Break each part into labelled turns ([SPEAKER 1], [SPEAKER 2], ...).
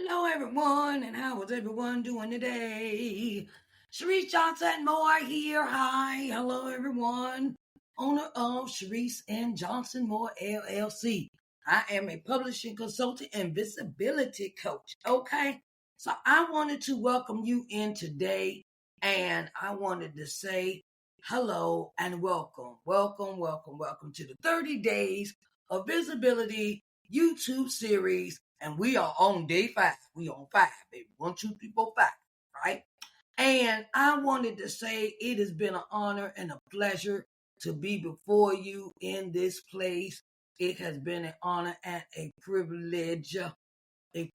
[SPEAKER 1] Hello, everyone, and how is everyone doing today? Sharice Johnson Moore here. Hi, hello, everyone. Owner of Sharice and Johnson Moore LLC. I am a publishing consultant and visibility coach. Okay, so I wanted to welcome you in today, and I wanted to say hello and welcome to the 30 Days of Visibility YouTube series. And we are on day 5. We on 5, baby. 1, 2, 3, 4, 5, right? And I wanted to say it has been an honor and a pleasure to be before you in this place. It has been an honor and a privilege to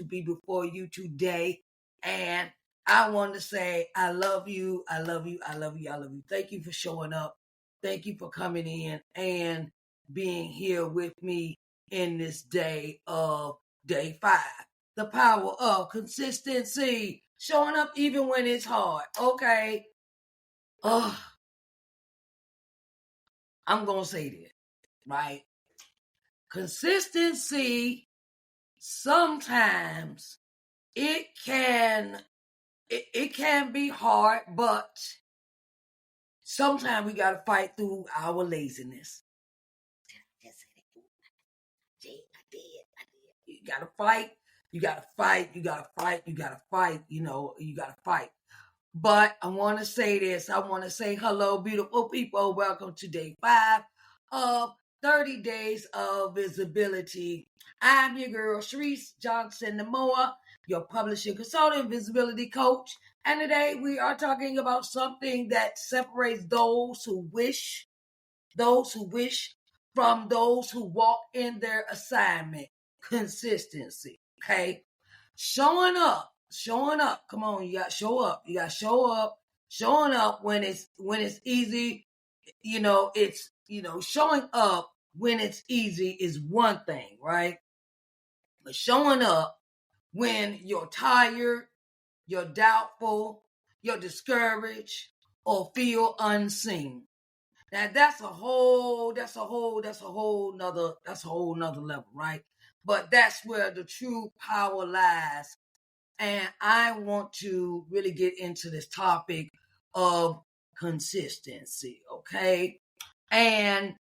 [SPEAKER 1] be before you today. And I want to say I love you. I love you. I love you. I love you. Thank you for showing up. Thank you for coming in and being here with me in this day of day 5. The power of consistency. Showing up even when it's hard. Okay. I'm going to say this, right? Consistency, sometimes it can be hard, but sometimes we got to fight through our laziness. You got to fight. You got to fight. You got to fight. You got to fight. You got to fight. But I want to say this. I want to say hello, beautiful people. Welcome to day 5 of 30 Days of Visibility. I'm your girl, Sharice Johnson Moore, your publishing consultant, visibility coach. And today we are talking about something that separates those who wish from those who walk in their assignment. Consistency. Okay. Showing up. Come on, you got to show up. You got to show up. Showing up when it's easy. It's showing up when it's easy is one thing, right? But showing up when you're tired, you're doubtful, you're discouraged, or feel unseen. Now that's a whole nother level, right? But that's where the true power lies. And I want to really get into this topic of consistency, okay? And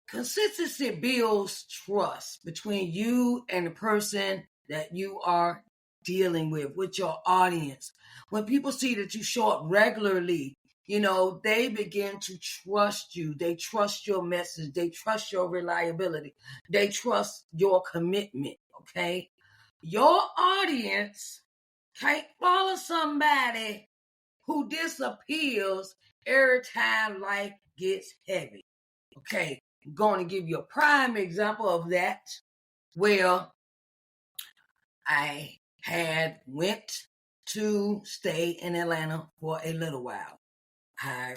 [SPEAKER 1] consistency builds trust between you and the person that you are dealing with your audience. When people see that you show up regularly, they begin to trust you. They trust your message. They trust your reliability. They trust your commitment, okay? Your audience can't follow somebody who disappears every time life gets heavy. Okay, I'm going to give you a prime example of that. Well, I had went to stay in Atlanta for a little while. I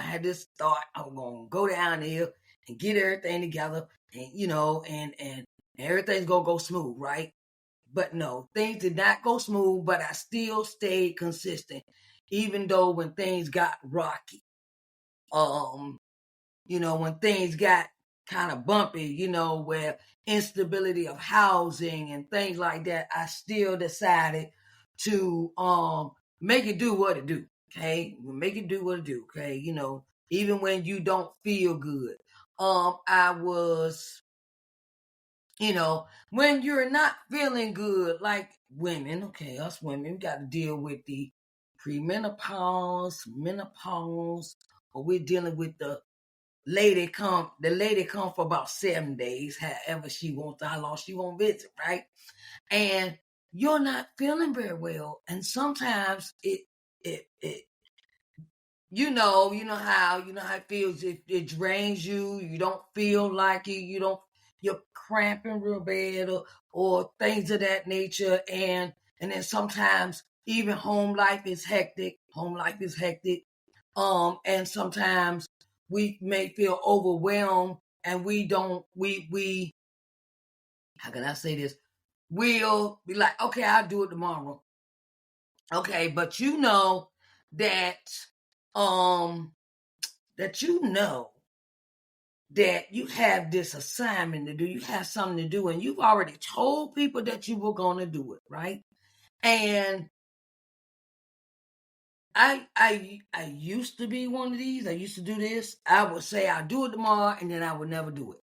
[SPEAKER 1] had this thought I was going to go down there and get everything together and everything's going to go smooth, right? But no, things did not go smooth, but I still stayed consistent, even though when things got rocky. When things got kind of bumpy, where instability of housing and things like that, I still decided to make it do what it do. Okay, make it do what it do. Okay, even when you don't feel good. I was, when you're not feeling good, like women, okay, us women, we got to deal with the premenopause, menopause, or we're dealing with the lady come for about 7 days, however she wants, how long she won't visit, right? And you're not feeling very well. And sometimes it how it feels. It drains you. You don't feel like it. You're cramping real bad or things of that nature. And then sometimes even home life is hectic. And sometimes we may feel overwhelmed and we how can I say this? We'll be like, okay, I'll do it tomorrow. Okay, but that that you have this assignment to do, you have something to do, and you've already told people that you were going to do it, right? And I used to be one of these. I used to do this. I would say I'll do it tomorrow, and then I would never do it.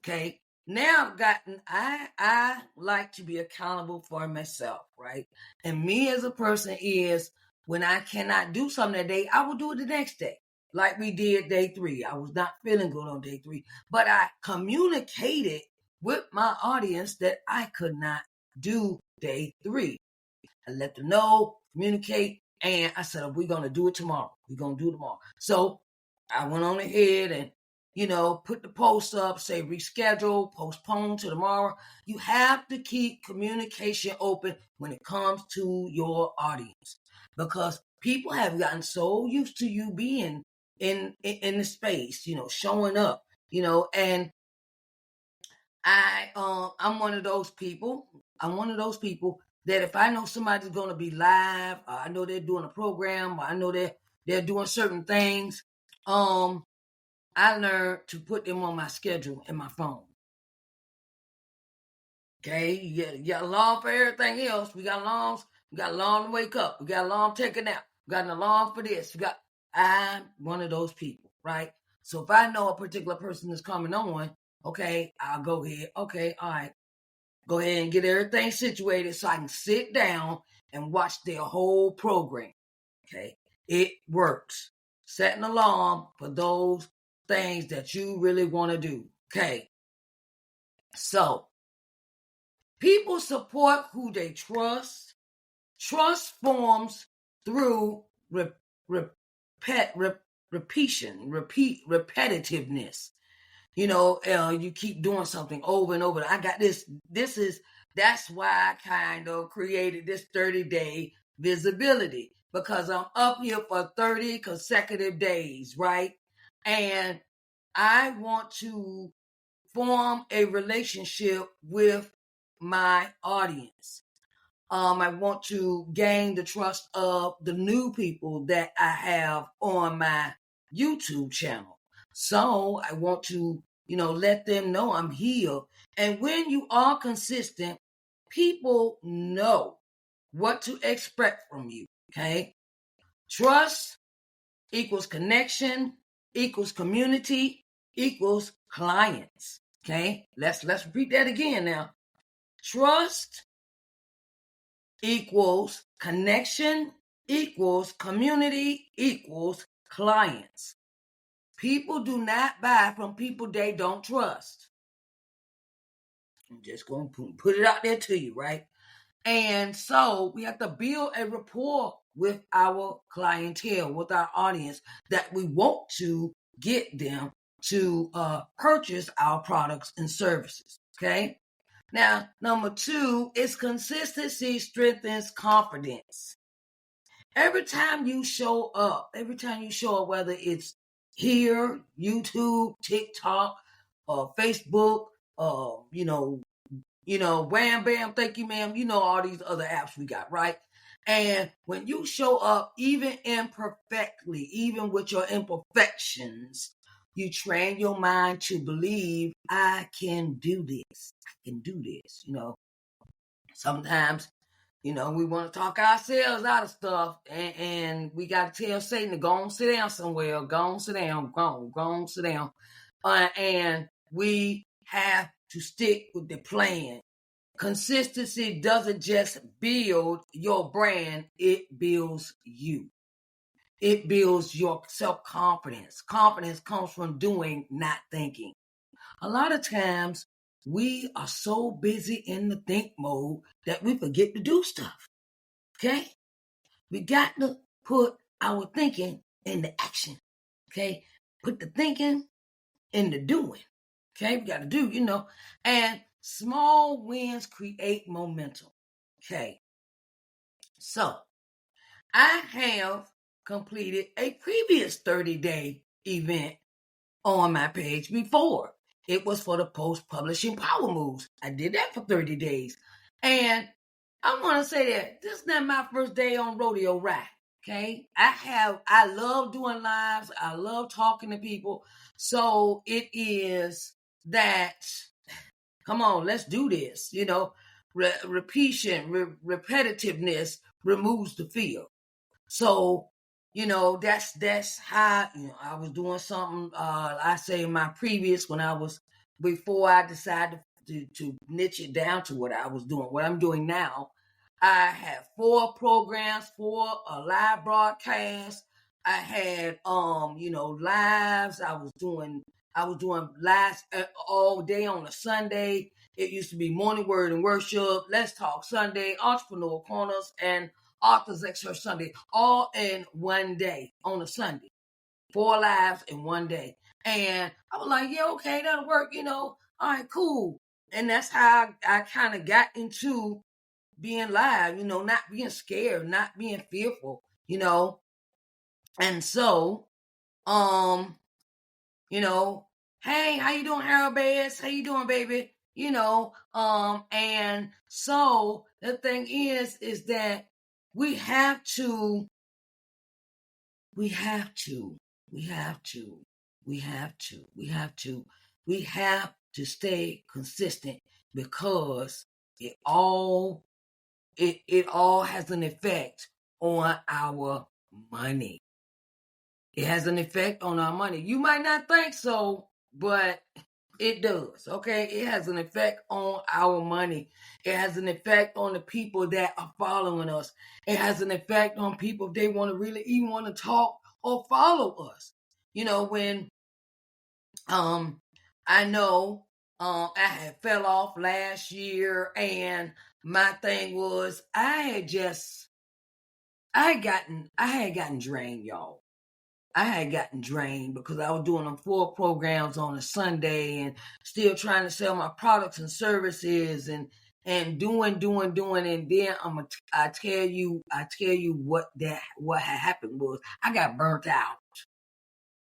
[SPEAKER 1] Okay. Now I've gotten I like to be accountable for myself, right? And me as a person is when I cannot do something that day, I will do it the next day. Like we did day 3. I was not feeling good on day 3, but I communicated with my audience that I could not do day 3. I let them know, communicate, and I said, we're going to do it tomorrow. We're going to do it tomorrow. So I went on ahead and, put the post up, say reschedule, postpone to tomorrow. You have to keep communication open when it comes to your audience, because people have gotten so used to you being in the space, showing up, and I'm one of those people. That if I know somebody's going to be live, or I know they're doing a program, or I know they're doing certain things, I learned to put them on my schedule in my phone. Okay, you got alarm for everything else. We got alarms. We got alarm to wake up. We got alarm to take a nap. We got an alarm for this. I'm one of those people, right? So if I know a particular person is coming on, okay, I'll go ahead. Okay, all right. Go ahead and get everything situated so I can sit down and watch their whole program. Okay. It works. Set an alarm for those things that you really want to do. Okay. So people support who they trust. Trust forms through repetitiveness. You keep doing something over and over. I got this. That's why I kind of created this 30-day visibility, because I'm up here for 30 consecutive days, right? And I want to form a relationship with my audience. I want to gain the trust of the new people that I have on my YouTube channel. So I want to, let them know I'm here. And when you are consistent, people know what to expect from you. Okay. Trust equals connection, equals community, equals clients. Okay. Let's repeat that again now. Trust equals connection, equals community, equals clients. People do not buy from people they don't trust. I'm just going to put it out there to you, right? And so we have to build a rapport with our clientele, with our audience, that we want to get them to purchase our products and services. Okay. Now, number 2 is consistency strengthens confidence. Every time you show up, whether it's here, YouTube, TikTok, Facebook, Wham Bam, thank you, ma'am, all these other apps we got, right? And when you show up, even imperfectly, even with your imperfections, you train your mind to believe, I can do this. I can do this. Sometimes, we want to talk ourselves out of stuff, and we got to tell Satan to go on sit down somewhere. Go on sit down. Go on sit down. And we have to stick with the plan. Consistency doesn't just build your brand, it builds you. It builds your self-confidence. Confidence comes from doing, not thinking. A lot of times we are so busy in the think mode that we forget to do stuff. Okay? We got to put our thinking into action. Okay? Put the thinking into doing. Okay? We got to do, and small wins create momentum. Okay? So, I have completed a previous 30-day event on my page before. It was for the post-publishing power moves. I did that for 30 days. And I want to say that this is not my first day on Rodeo Ride. Okay. I love doing lives. I love talking to people. So it is that, come on, let's do this. Repetitiveness removes the fear. So, that's how, I was doing something, I say in my previous, before I decided to niche it down to what I was doing, what I'm doing now. I had 4 programs, 4 live broadcasts. I had, lives. I was doing lives all day on a Sunday. It used to be Morning Word and Worship, Let's Talk Sunday, Entrepreneur Corners, and Authors Extra Sunday, all in one day on a Sunday. 4 lives in one day. And I was like, yeah, okay, that'll work, All right, cool. And that's how I kind of got into being live, not being scared, not being fearful. And so, um, hey, how you doing, Harold Bass? How you doing, baby? And so the thing is that we have to, we have to, we have to, we have to, we have to, we have to stay consistent, because it all it all has an effect on our money. It has an effect on our money. You might not think so, but it does. Okay. It has an effect on our money. It has an effect on the people that are following us. It has an effect on people if they want to really even want to talk or follow us. When I know I had fell off last year, and my thing was I had gotten drained, y'all. I had gotten drained because I was doing them 4 programs on a Sunday and still trying to sell my products and services and doing, and then I tell you what had happened was I got burnt out.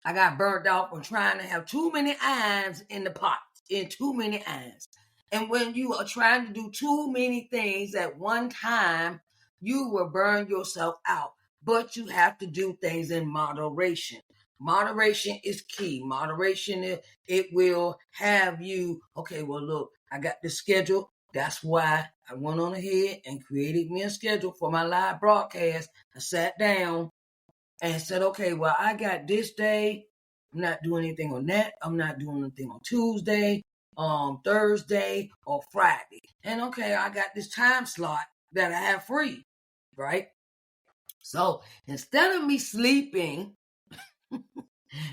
[SPEAKER 1] I got burnt out from trying to have too many irons in the pot, in too many irons. And when you are trying to do too many things at one time, you will burn yourself out. But you have to do things in moderation. Moderation is key. Moderation, it will have you, okay, well, look, I got the schedule. That's why I went on ahead and created me a schedule for my live broadcast. I sat down and said, okay, well, I got this day. I'm not doing anything on that. I'm not doing anything on Tuesday, Thursday, or Friday. And okay, I got this time slot that I have free, right? So instead of me sleeping,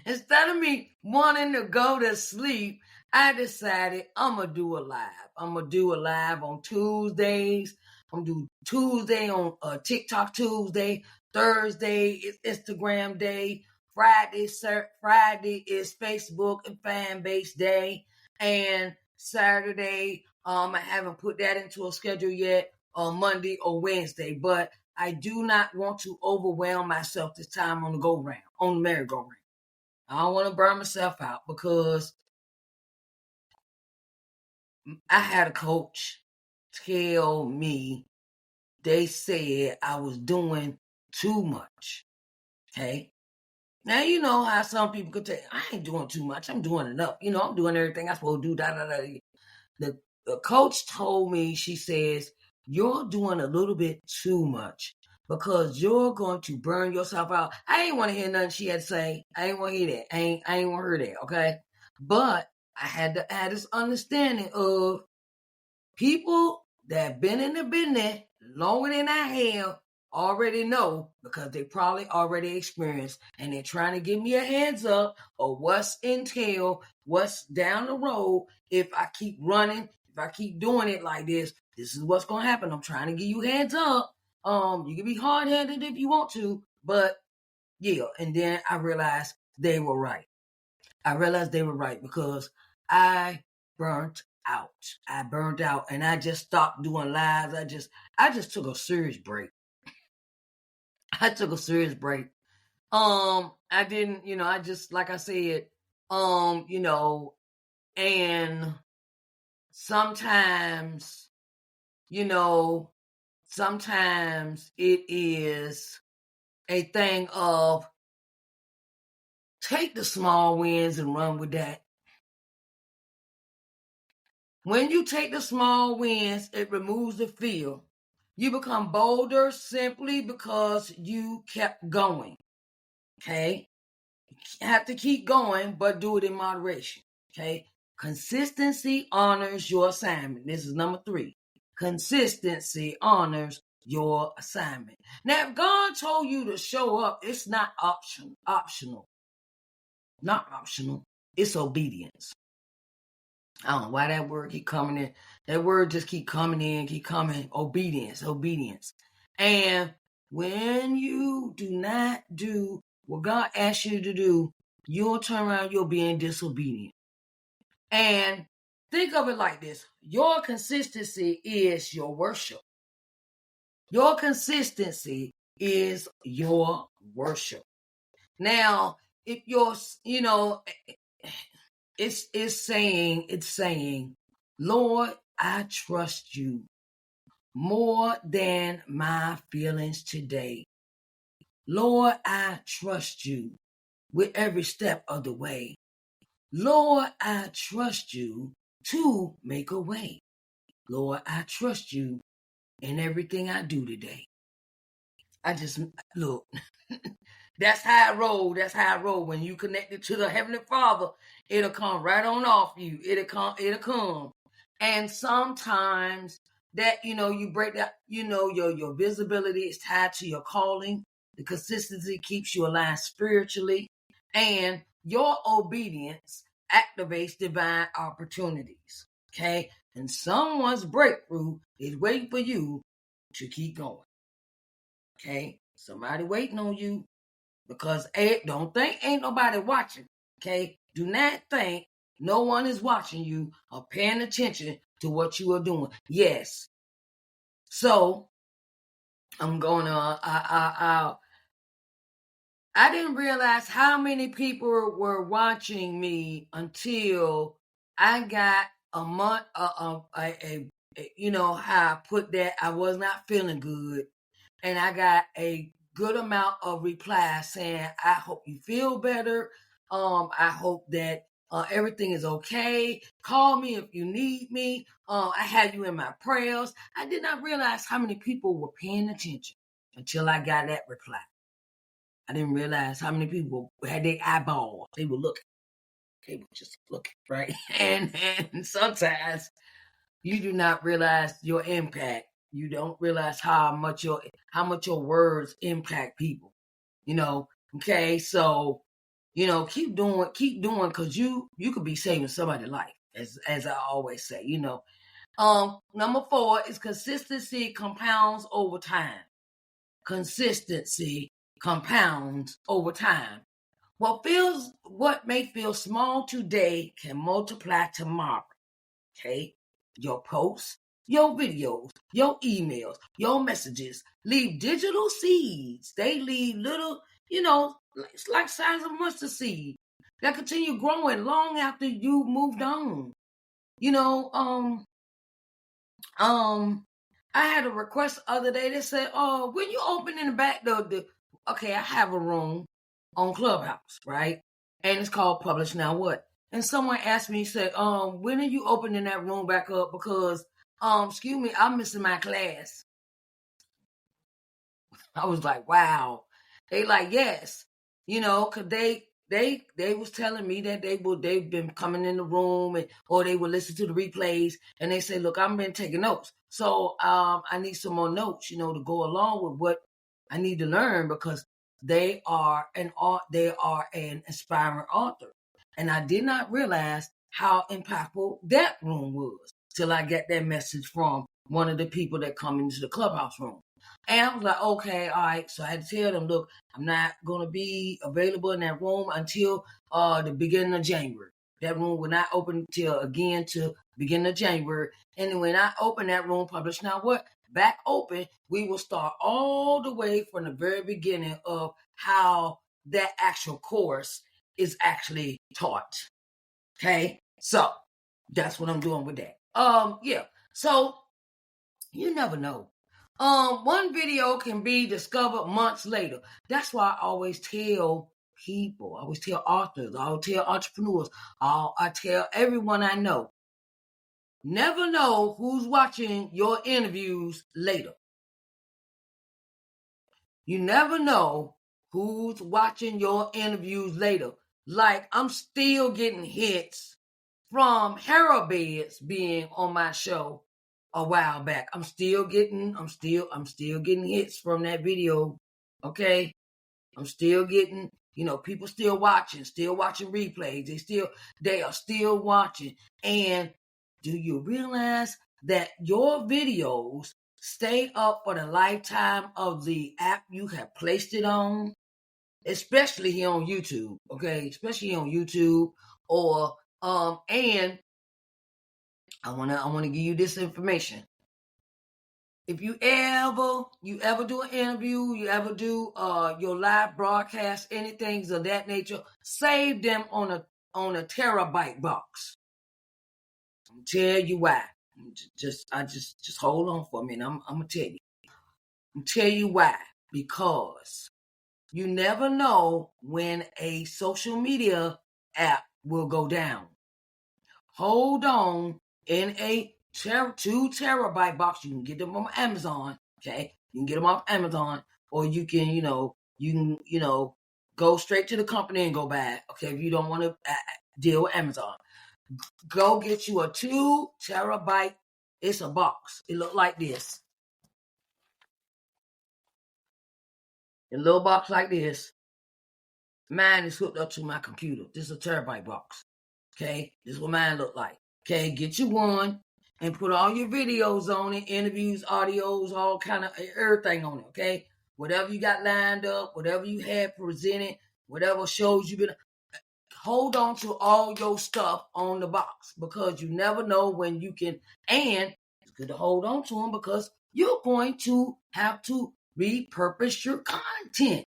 [SPEAKER 1] instead of me wanting to go to sleep, I decided I'm going to do a live. I'm going to do a live on Tuesdays. I'm going to do Tuesday on TikTok Tuesday. Thursday is Instagram day. Friday is Facebook and fan base day. And Saturday, I haven't put that into a schedule yet, on Monday or Wednesday. But I do not want to overwhelm myself this time on the merry-go-round. I don't want to burn myself out, because I had a coach tell me, they said I was doing too much. Okay. Now, you know how some people could say, I ain't doing too much. I'm doing enough. I'm doing everything I'm supposed to do. Da, da, da. The coach told me, she says, you're doing a little bit too much, because you're going to burn yourself out. I ain't want to hear nothing she had to say. I ain't want to hear that. I ain't want to hear that. Okay. But I had to add this understanding of people that have been in the business longer than I have already know, because they probably already experienced, and they're trying to give me a heads up of what's entail, what's down the road. If I keep running, if I keep doing it like this is what's going to happen. I'm trying to give you heads up. You can be hard-headed if you want to, but yeah. And then I realized they were right. Because I burnt out. I burned out, and I just stopped doing lives. I just took a serious break. I took a serious break. I didn't, I just, like I said, and sometimes, sometimes it is a thing of take the small wins and run with that. When you take the small wins, it removes the fear. You become bolder simply because you kept going. Okay? You have to keep going, but do it in moderation. Okay? Consistency honors your assignment. This is number 3. Consistency honors your assignment. Now, if God told you to show up, it's not optional. Not optional. It's obedience. I don't know why that word keep coming in. That word just keep coming in, keep coming. Obedience. And when you do not do what God asks you to do, you'll turn around, you'll be in disobedience. And think of it like this. Your consistency is your worship. Your consistency is your worship. Now, if you're, it's saying, Lord, I trust you more than my feelings today. Lord, I trust you with every step of the way. Lord, I trust you to make a way. Lord, I trust you in everything I do today. I just, look, that's how I roll. That's how I roll. When you connect it to the Heavenly Father, it'll come right on off you. It'll come. And sometimes that, you break that, your visibility is tied to your calling. The consistency keeps you aligned spiritually. And your obedience activates divine opportunities. Okay? And someone's breakthrough is waiting for you to keep going. Okay? Somebody waiting on you. Because don't think ain't nobody watching. Okay? Do not think no one is watching you or paying attention to what you are doing. Yes. So I'm gonna I didn't realize how many people were watching me until I got a month how I put that I was not feeling good, and I got a good amount of replies saying, I hope you feel better. I hope that everything is okay. Call me if you need me. I have you in my prayers. I did not realize how many people were paying attention until I got that reply. I didn't realize how many people had their eyeballs. They were looking. They were just looking, right? And sometimes you do not realize your impact. You don't realize how much your words impact people. Okay, so keep doing, because you could be saving somebody's life, as I always say. Number 4 is consistency compounds over time. Consistency compounds over time. What may feel small today can multiply tomorrow. Okay, your posts, your videos, your emails, your messages leave digital seeds. They leave little, it's like size of mustard seed that continue growing long after you moved on. I had a request the other day. They said, "Oh, when you open in the back door, okay, I have a room on Clubhouse, right? And it's called Publish Now What." And someone asked me, said, when are you opening that room back up? Because, excuse me, I'm missing my class. I was like, wow. They like, yes, cause they was telling me that they've been coming in the room or they would listen to the replays, and they say, look, I've been taking notes. So, I need some more notes, to go along with what I need to learn, because they are an inspiring author. And I did not realize how impactful that room was till I got that message from one of the people that come into the Clubhouse room. And I was like, okay, all right. So I had to tell them, look, I'm not going to be available in that room until the beginning of January. That room will not open till beginning of January. And when I open that room, Publish Now What, back open, we will start all the way from the very beginning of how that actual course is actually taught. Okay, so that's what I'm doing with that. Yeah. So you never know. One video can be discovered months later. That's why I always tell people, I always tell authors, I always tell entrepreneurs, I tell everyone I know, never know who's watching your interviews later. You never know who's watching your interviews later. Like, I'm still getting hits from Harold Beds being on my show a while back. I'm still getting hits from that video. Okay. I'm still getting, people still watching replays. They are still watching. And do you realize that your videos stay up for the lifetime of the app you have placed it on? Especially here on YouTube, okay? Especially on YouTube, or and I wanna give you this information. If you ever do an interview, you ever do your live broadcast, anything of that nature, save them on a terabyte box. I'm tell you why. Just hold on for a minute. I'm gonna tell you. I'm tell you why. Because you never know when a social media app will go down. Hold on in a 2 terabyte box. You can get them on Amazon. Okay. You can get them off Amazon, or you can, go straight to the company and go buy it. Okay. If you don't want to deal with Amazon, go get you a 2 terabyte. It's a box. It look like this. A little box like this. Mine is hooked up to my computer. This is a terabyte box. Okay, this is what mine look like. Okay, get you one and put all your videos on it, interviews, audios, all kind of everything on it. Okay, whatever you got lined up, whatever you had presented, whatever shows you've been. Hold on to all your stuff on the box, because you never know when you can. And it's good to hold on to them, because you're going to have to repurpose your content.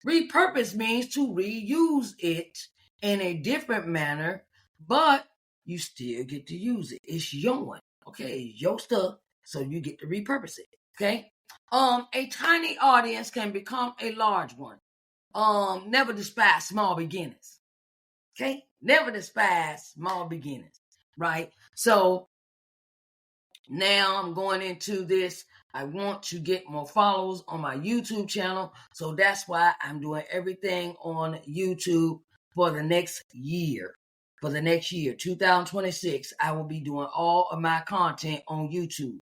[SPEAKER 1] Repurpose means to reuse it in a different manner, but you still get to use it. It's your one, okay? It's your stuff, so you get to repurpose it, okay? A tiny audience can become a large one. Never despise small beginnings, okay? Never despise small beginnings, right? So now I'm going into this. I want to get more followers on my YouTube channel. So that's why I'm doing everything on YouTube for the next year. For the next year, 2026, I will be doing all of my content on YouTube.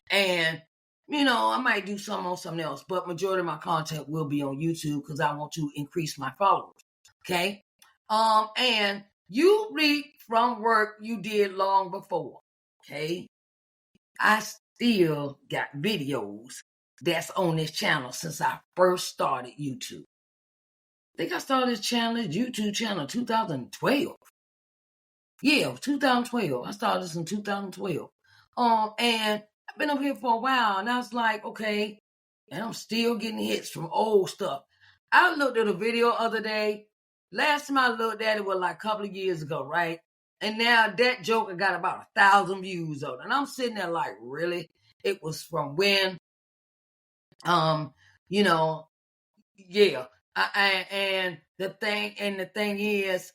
[SPEAKER 1] And, I might do some on something else, but majority of my content will be on YouTube, because I want to increase my followers. Okay? And you reap from work you did long before. Okay? I still got videos that's on this channel since I first started YouTube. I think I started this YouTube channel 2012. Yeah, 2012. I started this in 2012. And I've been up here for a while, and I was like, okay, and I'm still getting hits from old stuff. I looked at a video the other day. Last time I looked at it was like a couple of years ago, right? And now that joker got about 1,000 views on it. And I'm sitting there like, really? It was from when? Yeah. And the thing is,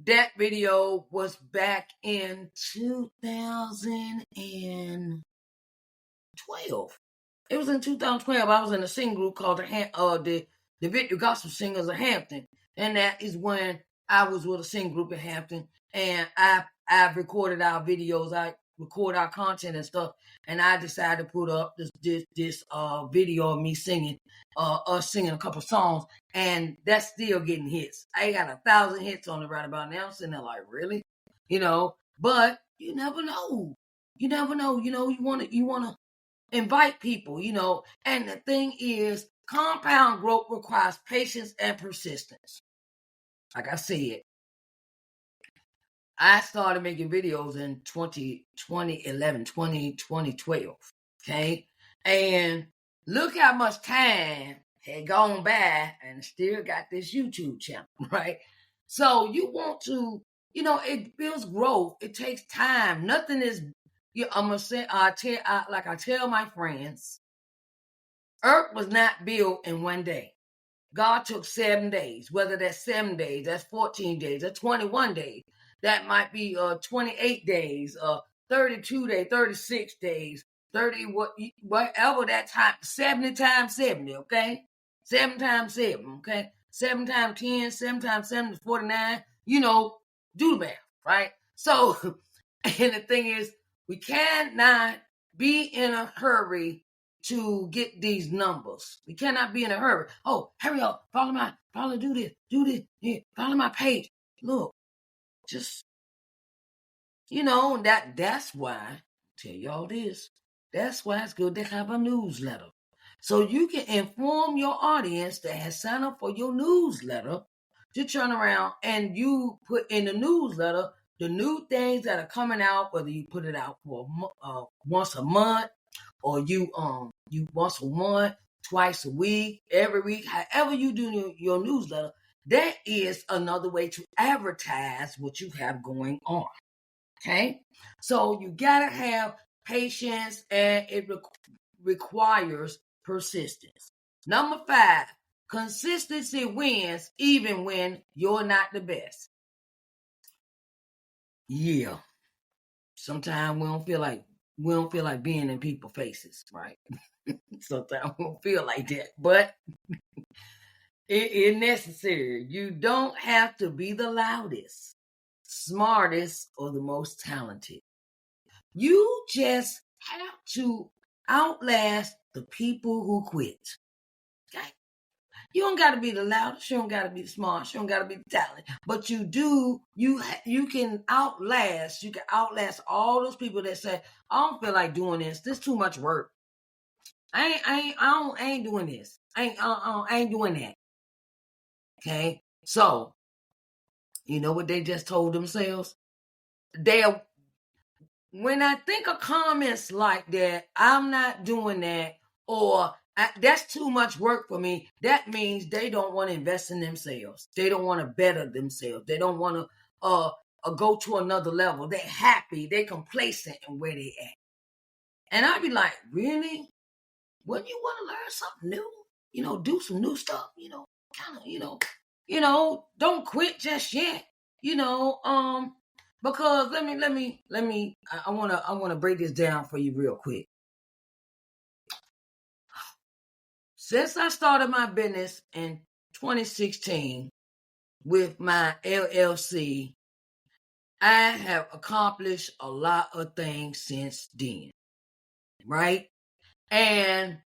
[SPEAKER 1] that video was back in 2012. It was in 2012. I was in a singing group called the Victory Gospel Singers of Hampton, and that is when I was with a singing group in Hampton, and I've recorded our videos. I record our content and stuff, and I decided to put up this video of me singing, us singing a couple songs, and that's still getting hits. I got 1,000 hits on it right about now. I'm sitting there like, really, but you never know. You never know. You want to invite people, and the thing is, compound growth requires patience and persistence. Like I said, I started making videos in 2012, okay? And look how much time had gone by and still got this YouTube channel, right? So you want to, it builds growth. It takes time. Nothing is I'm gonna say, I tell my friends, Earth was not built in one day. God took 7 days, whether that's 7 days, that's 14 days, that's 21 days. That might be 28 days, 32 days, 36 days, 30, whatever that time, 70 times 70, okay? 7 times 7, okay? 7 times 10, 7 times 7 is 49. Do the math, right? So, and the thing is, we cannot be in a hurry to get these numbers. We cannot be in a hurry. Oh, hurry up, do this, yeah, follow my page. Look, just, that's why, tell y'all this, that's why it's good to have a newsletter. So you can inform your audience that has signed up for your newsletter to turn around and you put in the newsletter the new things that are coming out, whether you put it out for once a month, or you once a month, twice a week, every week, however you do your newsletter. That is another way to advertise what you have going on. Okay, so you gotta have patience, and it requires persistence. Number 5, consistency wins even when you're not the best. Yeah, sometimes we don't feel like being in people's faces, right? Sometimes we don't feel like that, but it is necessary. You don't have to be the loudest, smartest, or the most talented. You just have to outlast the people who quit. Okay? You don't got to be the loudest. You don't got to be the smartest. You don't got to be the talented. But you do. You can outlast. You can outlast all those people that say, "I don't feel like doing this. This is too much work. I ain't doing this. I ain't doing that." Okay, so you know what they just told themselves? When I think of comments like that, "I'm not doing that," or "that's too much work for me," that means they don't want to invest in themselves. They don't want to better themselves. They don't want to go to another level. They're happy. They're complacent in where they at. And I'd be like, really? Wouldn't you want to learn something new? Do some new stuff, kind of, don't quit just yet, because let me, I want to break this down for you real quick. Since I started my business in 2016 with my LLC, I have accomplished a lot of things since then, right? And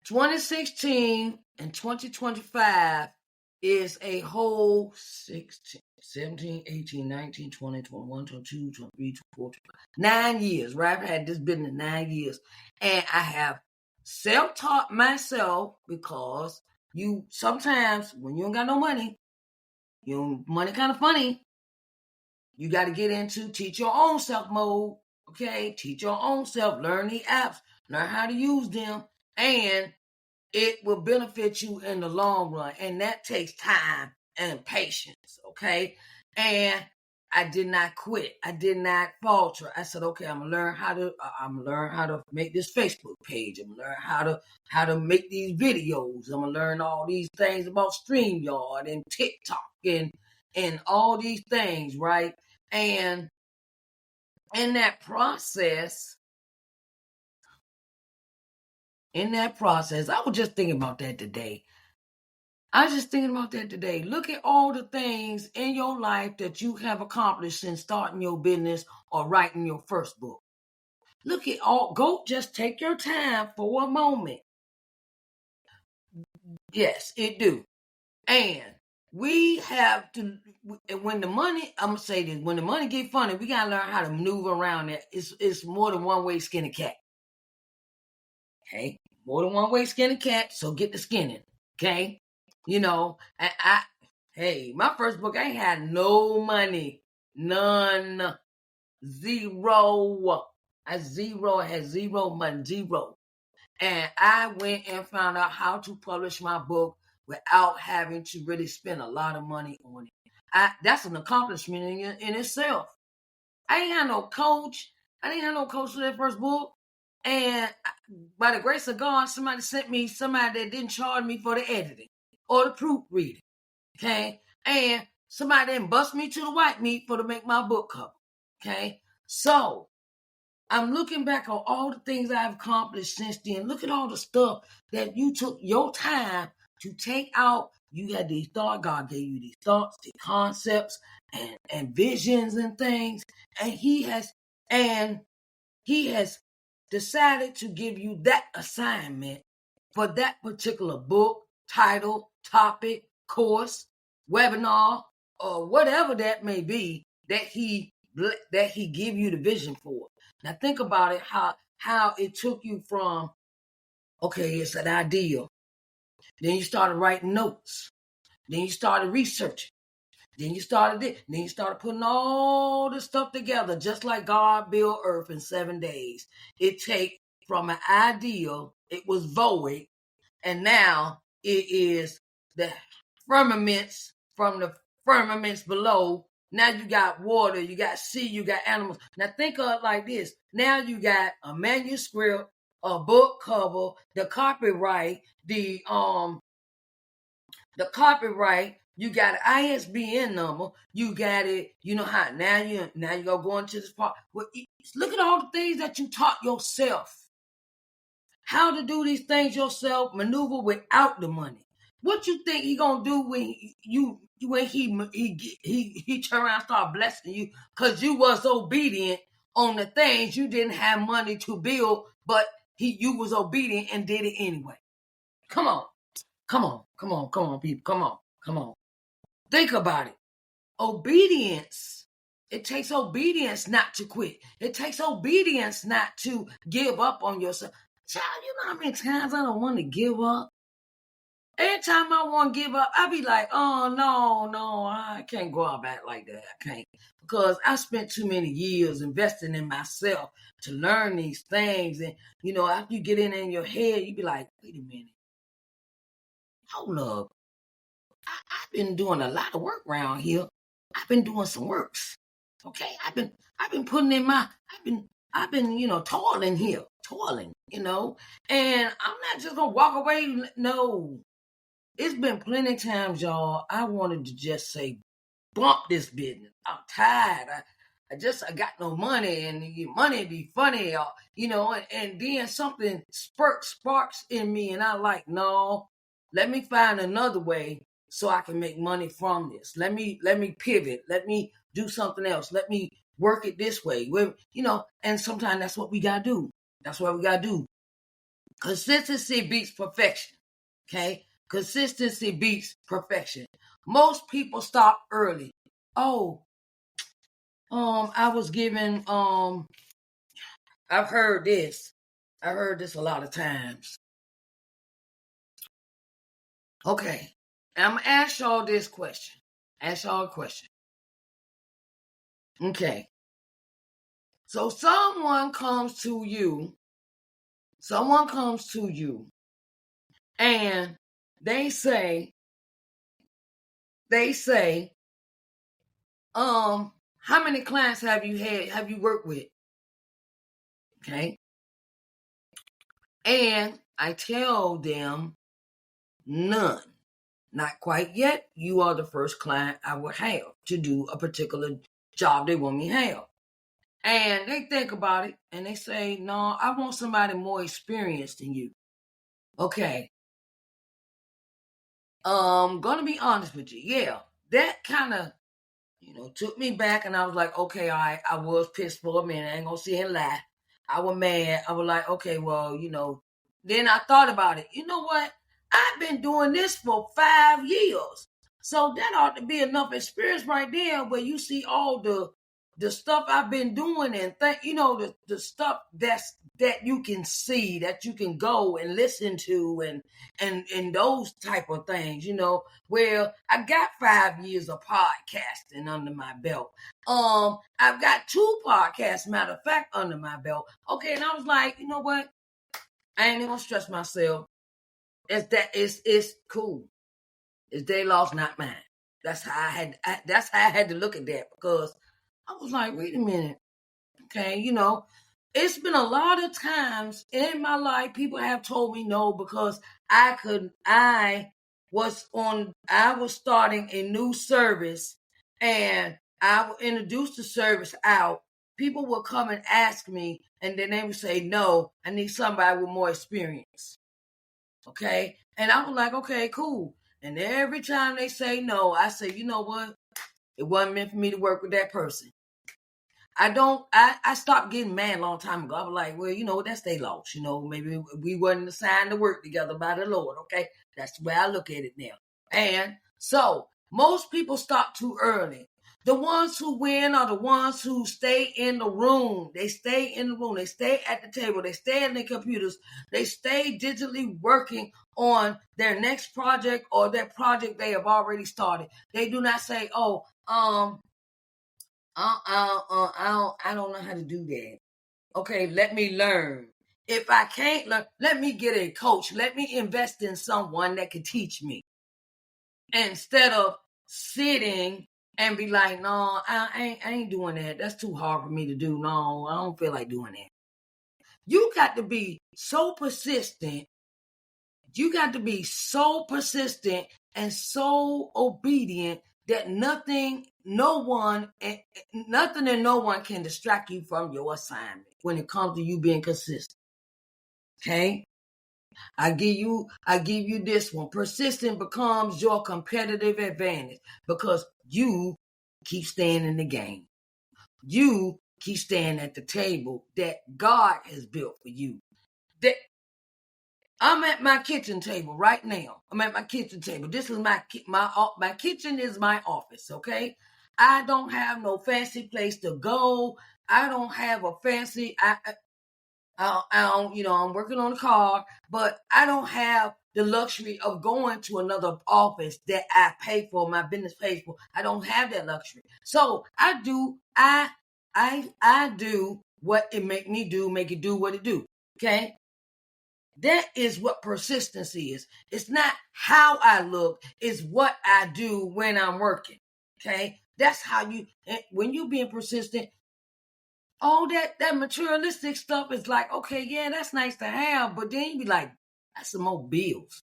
[SPEAKER 1] 2016 and 2025 is a whole 16, 17, 18, 19, 20, 21, 22, 23, 24, 25, 9 years, right? I've had this business 9 years. And I have self-taught myself, because you sometimes, when you don't got no money, money kind of funny, you got to get into teach your own self mode, okay? Teach your own self, learn the apps, learn how to use them, and it will benefit you in the long run. And that takes time and patience, okay? And I did not quit. I did not falter. I said, okay, I'm gonna learn how to make this Facebook page. I'm gonna learn how to make these videos. I'm gonna learn all these things about StreamYard and TikTok and all these things, right? And in that process, I was just thinking about that today. Look at all the things in your life that you have accomplished since starting your business or writing your first book. Look at just take your time for a moment. Yes, it do. And we have to, when the money, I'm going to say this, when the money get funny, we got to learn how to maneuver around it. It's more than one way to skin a cat. Okay? More than one way to skin a cat, so get the skinning. Okay? My first book, I ain't had no money. None. Zero. I had zero money. Zero. And I went and found out how to publish my book without having to really spend a lot of money on it. That's an accomplishment in itself. I ain't had no coach. I didn't have no coach for that first book. And by the grace of God, somebody sent me somebody that didn't charge me for the editing or the proofreading. Okay. And somebody didn't bust me to the white meat for to make my book cover. Okay. So I'm looking back on all the things I've accomplished since then. Look at all the stuff that you took your time to take out. You had these thoughts. God gave you these thoughts, the concepts, and visions and things. And He has decided to give you that assignment for that particular book, title, topic, course, webinar, or whatever that may be that he give you the vision for. Now think about it, how it took you from, okay, it's an idea. Then you started writing notes. Then you started researching. Then you started putting all the stuff together, just like God built earth in 7 days. It take from an ideal, it was void, and now it is the firmaments, from the firmaments below. Now you got water, you got sea, you got animals. Now think of it like this. Now you got a manuscript, a book cover, the copyright, you got an ISBN number, you got it, you know how now you go into this part. Well, look at all the things that you taught yourself. How to do these things yourself, maneuver without the money. What you think he gonna do when he turn around and start blessing you because you was obedient on the things you didn't have money to build, but you was obedient and did it anyway. Come on, people, come on. Think about it. Obedience. It takes obedience not to quit. It takes obedience not to give up on yourself. Child, you know how many times I don't want to give up? Every time I want to give up, I be like, oh, no, I can't go out back like that. I can't. Because I spent too many years investing in myself to learn these things. And, after you get in your head, you be like, wait a minute. Hold up. I've been doing a lot of work around here. I've been doing some works. Okay. I've been putting in I've been, toiling here, and I'm not just going to walk away. No, it's been plenty of times, y'all. I wanted to just say, bump this business. I'm tired. I got no money, and money be funny, and then something sparks in me, and I like, no, let me find another way so I can make money from this. Let me pivot. Let me do something else. Let me work it this way. And sometimes that's what we got to do. That's what we got to do. Consistency beats perfection. Okay? Consistency beats perfection. Most people stop early. Oh, I was given, I've heard this. I've heard this a lot of times. Okay. I'm going to ask y'all this question. Ask y'all a question. Okay. So someone comes to you and they say, how many clients have you worked with? Okay. And I tell them, none. Not quite yet. You are the first client I would have to do a particular job they want me to have. And they think about it and they say, no, I want somebody more experienced than you. Okay. Gonna be honest with you. Yeah, that kind of, took me back, and I was like, okay, all right, I was pissed for a minute. I ain't gonna sit here and lie. I was mad. I was like, okay, well, then I thought about it. You know what? I've been doing this for 5 years. So that ought to be enough experience right there where you see all the stuff I've been doing and the stuff that you can see, that you can go and listen to and those type of things, where I got 5 years of podcasting under my belt. I've got 2 podcasts, matter of fact, under my belt. Okay, and I was like, you know what? I ain't even gonna stress myself. It's cool. It's their loss, not mine. That's how I had to look at that, because I was like, wait a minute. Okay, it's been a lot of times in my life people have told me no because I was starting a new service and I would introduce the service out. People would come and ask me, and then they would say, no, I need somebody with more experience. Okay. And I was like, okay, cool. And every time they say no, I say, you know what? It wasn't meant for me to work with that person. I stopped getting mad a long time ago. I was like, well, that's their loss. Maybe we wasn't assigned to work together by the Lord. Okay. That's the way I look at it now. And so most people stop too early. The ones who win are the ones who stay in the room. They stay in the room. They stay at the table. They stay in their computers. They stay digitally working on their next project or their project they have already started. They do not say, I don't know how to do that. Okay, let me learn. If I can't learn, let me get a coach. Let me invest in someone that can teach me. Instead of sitting and be like, no, I ain't doing that. That's too hard for me to do. No, I don't feel like doing that. You got to be so persistent. You got to be so persistent and so obedient that nothing and no one can distract you from your assignment when it comes to you being consistent. Okay? I give you this one. Persistent becomes your competitive advantage because you keep staying in the game. You keep staying at the table that God has built for you. That I'm at my kitchen table right now. I'm at my kitchen table. This is my kitchen is my office, okay? I don't have no fancy place to go. I don't have a fancy I don't, I'm working on a car, but I don't have the luxury of going to another office that I pay for, my business pays for. I don't have that luxury. So I do what it make it do what it do. Okay? That is what persistence is. It's not how I look, it's what I do when I'm working. Okay? That's how when you're being persistent, all that materialistic stuff is like, okay, yeah, that's nice to have, but then you be like, that's some more bills.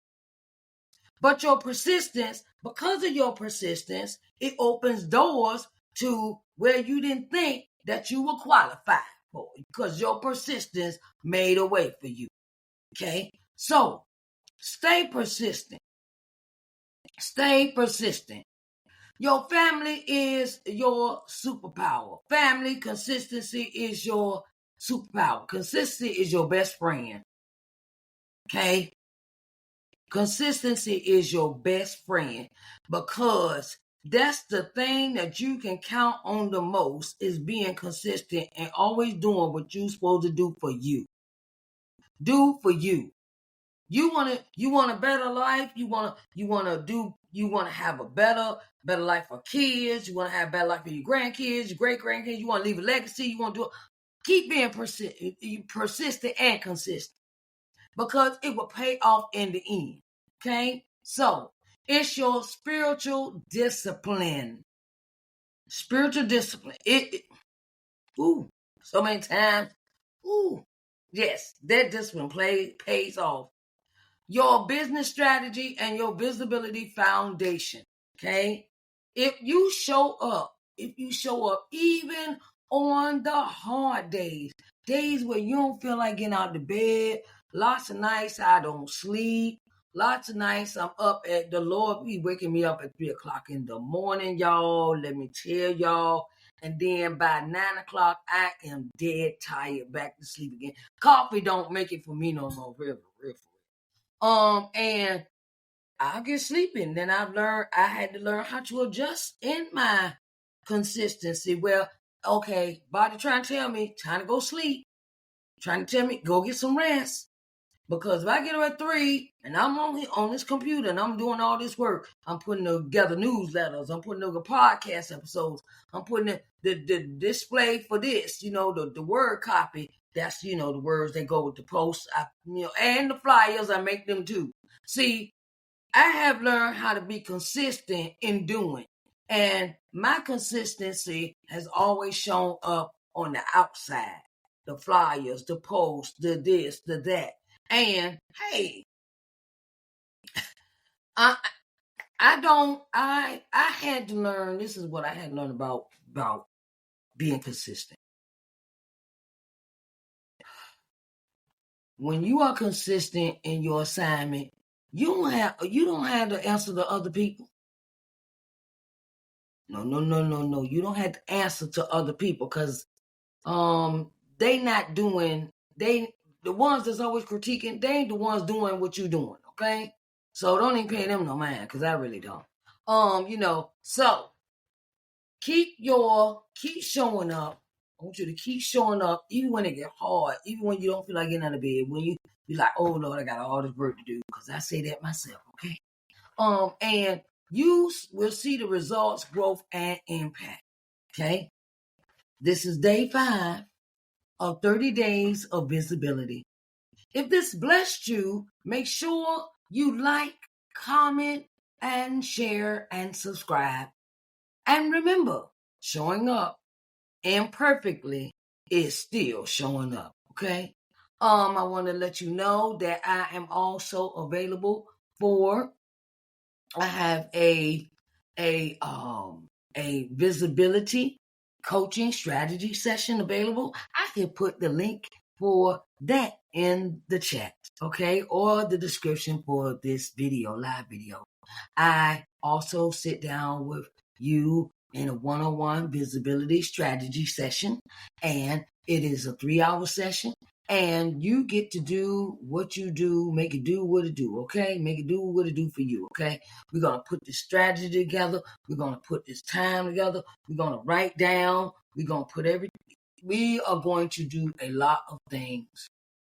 [SPEAKER 1] But your persistence, because of your persistence, it opens doors to where you didn't think that you were qualified for, because your persistence made a way for you. Okay? So, stay persistent. Stay persistent. Your family is your superpower. Family consistency is your superpower. Consistency is your best friend. Okay? Consistency is your best friend because that's the thing that you can count on the most is being consistent and always doing what you're supposed to do for you. Do for you. You want a better life. You want to have a better life for kids. You want to have a better life for your grandkids, your great grandkids. You want to leave a legacy. You want to keep being persistent and consistent because it will pay off in the end. Okay, so it's your spiritual discipline. Spiritual discipline. So many times. Yes, that discipline pays off. Your business strategy and your visibility foundation. Okay. If you show up even on the hard days where you don't feel like getting out of bed, lots of nights I don't sleep, lots of nights I'm up at the Lord be waking me up at 3:00 in the morning, y'all. Let me tell y'all. And then by 9:00, I am dead tired, back to sleep again. Coffee don't make it for me no more, real. And I'll get sleepy. And then I had to learn how to adjust in my consistency. Well, okay, body trying to tell me, time to go sleep. Trying to tell me, go get some rest. Because if I get up at 3 and I'm on this computer and I'm doing all this work, I'm putting together newsletters, I'm putting together podcast episodes, I'm putting the display for this, the word copy. That's, the words that go with the posts, and the flyers, I make them too. See, I have learned how to be consistent in doing. And my consistency has always shown up on the outside, the flyers, the posts, the this, the that. And hey, I had to learn. This is what I had to learn about being consistent. When you are consistent in your assignment, you don't have to answer to other people. No. You don't have to answer to other people because they not doing the ones that's always critiquing, they ain't the ones doing what you doing, okay? So don't even pay them no mind, because I really don't. So keep showing up. I want you to keep showing up, even when it get hard, even when you don't feel like getting out of bed, when you be like, oh Lord, I got all this work to do, because I say that myself, okay? And you will see the results, growth, and impact, okay? This is day 5 of 30 days of visibility. If this blessed you, make sure you like, comment, and share and subscribe. And remember, showing up imperfectly is still showing up, okay? I want to let you know that I am also available I have a visibility coaching strategy session available. I can put the link for that in the chat, okay, or the description for this live video. I also sit down with you in a one-on-one visibility strategy session, and it is a 3-hour session, and you get to do what you do, make it do what it do, okay? Make it do what it do for you, okay? We're going to put this strategy together. We're going to put this time together. We're going to write down. We're going to put everything. We are going to do a lot of things.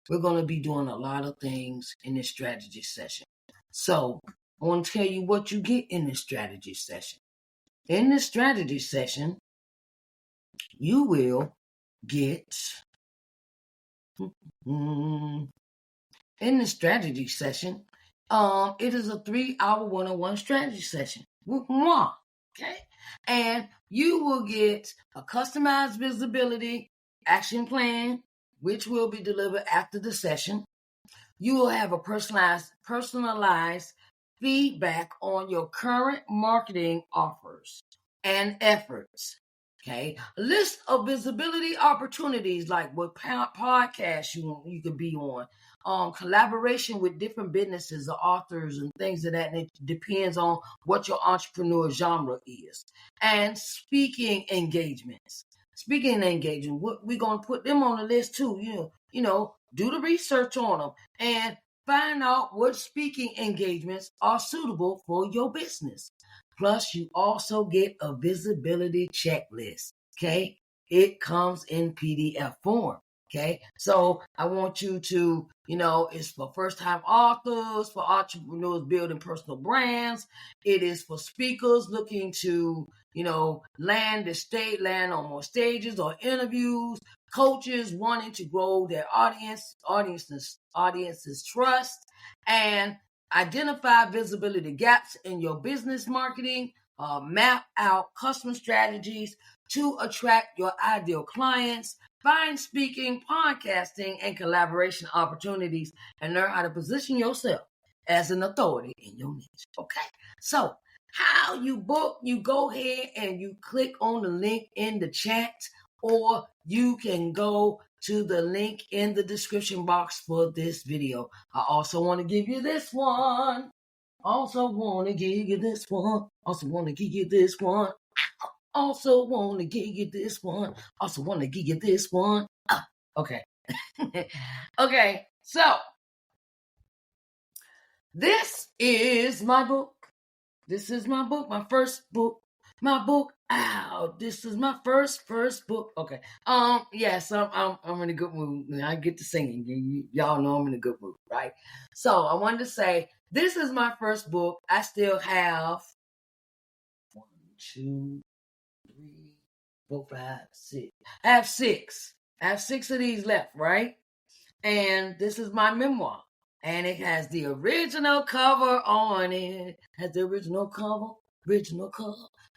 [SPEAKER 1] We're going to be doing a lot of things in this strategy session. So I want to tell you what you get in this strategy session. In this strategy session, you will get in the strategy session, it is a 3-hour one-on-one strategy session with moi, okay? And you will get a customized visibility action plan, which will be delivered after the session. You will have a personalized feedback on your current marketing offers and efforts. Okay, a list of visibility opportunities, like what podcasts you could be on, collaboration with different businesses or authors and things of that. And it depends on what your entrepreneur genre is. And speaking engagements. Speaking engagement, we're gonna put them on the list too. Do the research on them and find out what speaking engagements are suitable for your business. Plus, you also get a visibility checklist, okay? It comes in PDF form, okay? So I want you to, it's for first-time authors, for entrepreneurs building personal brands. It is for speakers looking to, land on more stages or interviews, coaches wanting to grow their audience's trust, and identify visibility gaps in your business marketing, map out customer strategies to attract your ideal clients, find speaking, podcasting, and collaboration opportunities, and learn how to position yourself as an authority in your niche. Okay, so how you book, you go ahead and you click on the link in the chat, or you can go to the link in the description box for this video. I also want to give you this one. Also want to give you this one. Also want to give you this one. Also want to give you this one. Also want to give you this one. Okay. Okay, so this is my book. This is my book, my first book. My book out. This is my first book. Okay. Yes, I'm in a good mood. I get to singing. Y'all know I'm in a good mood, right? So I wanted to say this is my first book. I still have 1, 2, 3, 4, 5, 6. I have 6. I have 6 of these left, right? And this is my memoir. And it has the original cover on it. Has the original cover.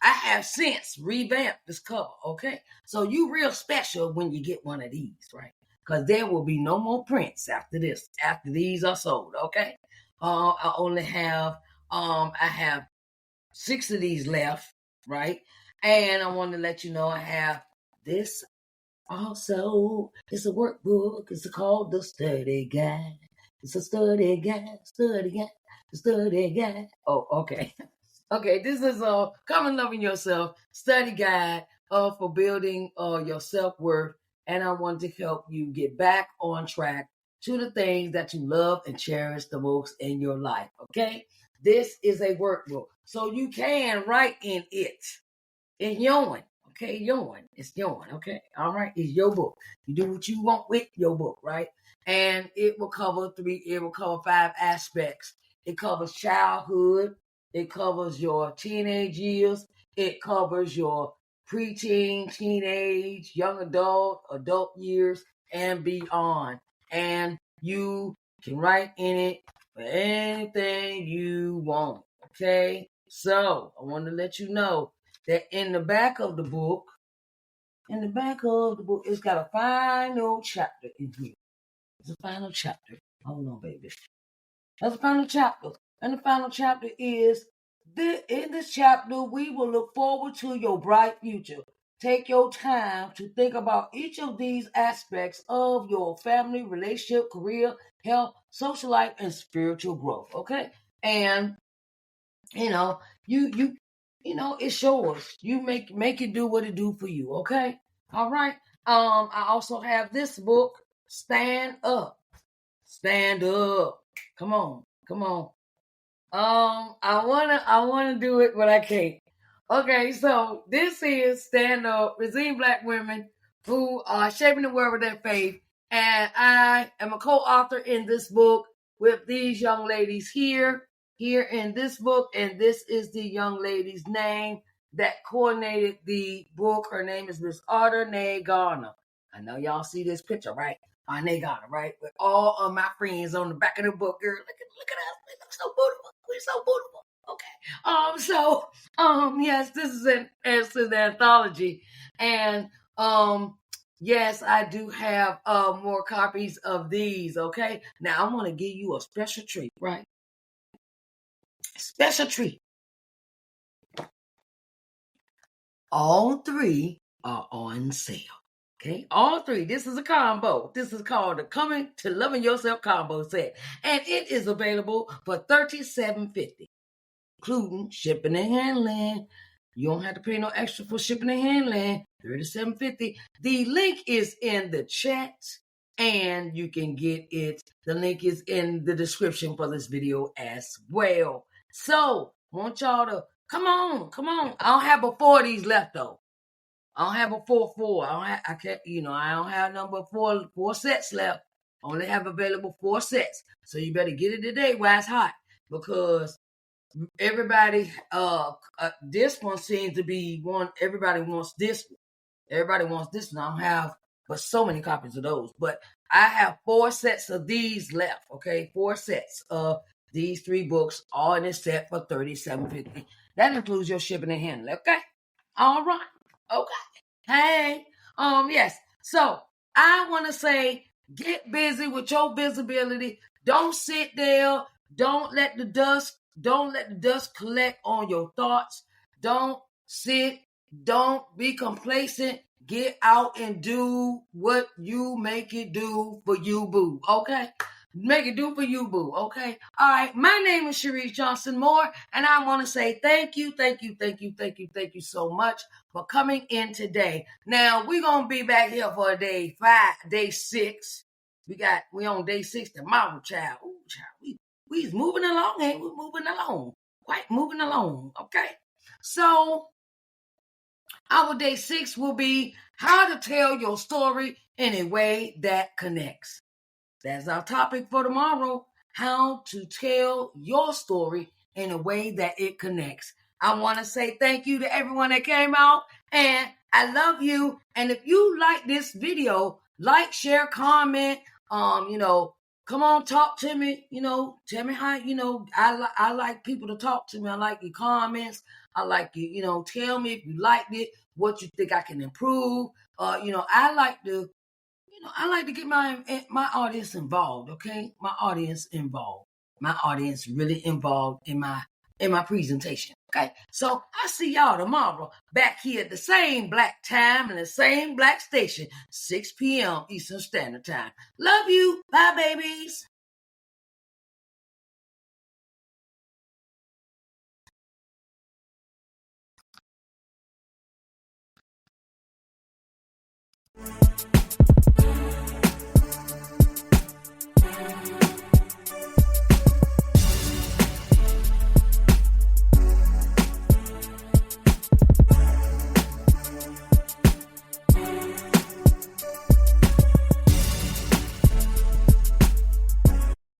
[SPEAKER 1] I have since revamped this cover, okay? So you real special when you get one of these, right? Because there will be no more prints after this, after these are sold, okay? I only have, I have 6 of these left, right? And I want to let you know I have this also. It's a workbook. It's called the Study Guide. It's a study guide, study guide. Oh, okay. Okay, this is a Come and Loving Yourself study guide for building your self-worth. And I want to help you get back on track to the things that you love and cherish the most in your life. Okay? This is a workbook. So you can write in it. It's yours. Okay, yours. It's yours. Okay. All right. It's your book. You do what you want with your book, right? And it will cover 5 aspects. It covers childhood. It covers your teenage years. It covers your preteen, teenage, young adult years, and beyond. And you can write in it for anything you want. Okay. So I want to let you know that in the back of the book, it's got a final chapter in here. It's a final chapter. Hold on, baby. That's a final chapter. And the final chapter is, in this chapter, we will look forward to your bright future. Take your time to think about each of these aspects of your family, relationship, career, health, social life, and spiritual growth. Okay? And, it's yours. You make it do what it do for you. Okay? All right. I also have this book, Stand Up. Stand Up. Come on. I wanna do it, but I can't. Okay, so this is Stand Up, Resilient Black Women who are shaping the world with their faith. And I am a co-author in this book with these young ladies here in this book. And this is the young lady's name that coordinated the book. Her name is Miss Ardenae Garner. I know y'all see this picture, right? Ardenae Garner, right? With all of my friends on the back of the book. Girl, look at us. We look so beautiful. We're so beautiful. Okay. Yes, this is an anthology. And yes, I do have more copies of these, okay? Now I want to give you a special treat, right? Special treat. All 3 are on sale. Okay, all 3. This is a combo. This is called the Coming to Loving Yourself combo set. And it is available for $37.50, including shipping and handling. You don't have to pay no extra for shipping and handling. $37.50. The link is in the chat, and you can get it. The link is in the description for this video as well. So, I want y'all to come on. I don't have but 4 of these left though. I don't have a 4. I don't have number 4 sets left. I only have available 4 sets. So you better get it today while it's hot, because everybody, this one seems to be one. Everybody wants this one. Everybody wants this one. I don't have but so many copies of those. But I have 4 sets of these left. Okay, 4 sets of these 3 books, all in this set for $37.50. That includes your shipping and handling. Okay, all right. Okay. Hey. Yes. So I want to say, get busy with your visibility. Don't sit there. Don't let the dust collect on your thoughts. Don't sit. Don't be complacent. Get out and do what you make it do for you, boo. Okay? Make it do for you, boo. Okay? All right. My name is Cherise Johnson Moore, and I want to say thank you so much for coming in today. Now, we're going to be back here for day 6. We on day 6 tomorrow, child. Ooh, child. We's moving along, ain't we? Moving along. Quite moving along. Okay? So, our day 6 will be how to tell your story in a way that connects. That's our topic for tomorrow. How to tell your story in a way that it connects. I want to say thank you to everyone that came out, and I love you. And if you like this video, like, share, comment, come on, talk to me, tell me how, I like people to talk to me. I like your comments. I like you. You know, tell me if you liked it, what you think I can improve. You know, I like to get my audience involved. Okay, my audience involved. My audience really involved in my presentation. Okay, so I see y'all tomorrow back here at the same black time and the same black station, 6 p.m. Eastern Standard Time. Love you. Bye, babies.